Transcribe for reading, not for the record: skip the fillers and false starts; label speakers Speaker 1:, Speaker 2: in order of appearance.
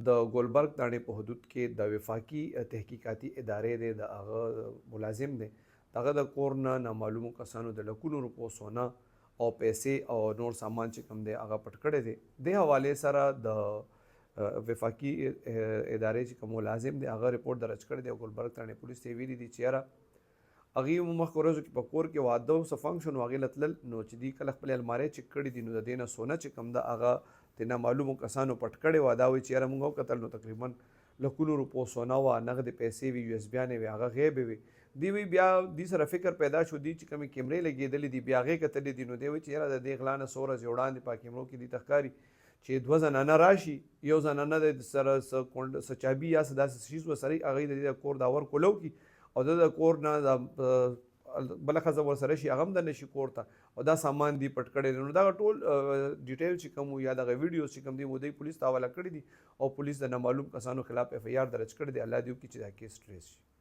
Speaker 1: د ګلبرګ تاڼې په حدود کې د وفاقي تحقیقاتي ادارې د هغه ملازم دی، هغه د کور نه نامعلومو کسانو د لکونو روپو سونا او پیسې او نور سامان چې کوم دی هغه پټ کړی دی. د حوالې سره د وفاقي ادارې چې کوم ملازم دی هغه ریپورټ درج کړی دی او ګلبرګ تاڼې پولیس ته ویلي دي چې یاره هغې مو مخکې ورځو کې په کور کې واده او څه فنکشن و هغې له تلل، نو چې دوی کله خپلې المارۍ چک کړي دي نو د دې نه سونه چې کوم ده هغه د نامعلومو کسانو پټ کړی وه. دا وایي چې یاره موږ وکتل نو تقریبا لکونو روپو سونه وه، نغدې پیسې وي، یو ایس بیانې وې، هغه غیبې وې. دوی وایي بیا دوی سره فکر پیدا شو، دوی چې کومې کیمرې لګېدلې دي بیا هغې کتلې دي، نو دی وایي چې یاره د دې غلا نه څو ورځې وړاندې په کیمرو کې دوی ته ښکاري چې دوه زنانه راشي، یو زنانه د سره څه چابي یا څه داسې شیز ورسره وي، هغوی د دې د کور داور کولو کړي او د کور نه بله ښځه ورسره شي هغه هم دننه شي کور ته او دا سامان دی پټ کړی دی. نو دغه ټول ډیټیل چې کوم یا دغه ویډیوز چې کوم دی مو دوی پولیس ته حواله کړي دي او پولیس د نامعلوم کسانو خلاف اف آی آر درج کړی دی. الله دې وکړي چې دا کیس ټریس شي.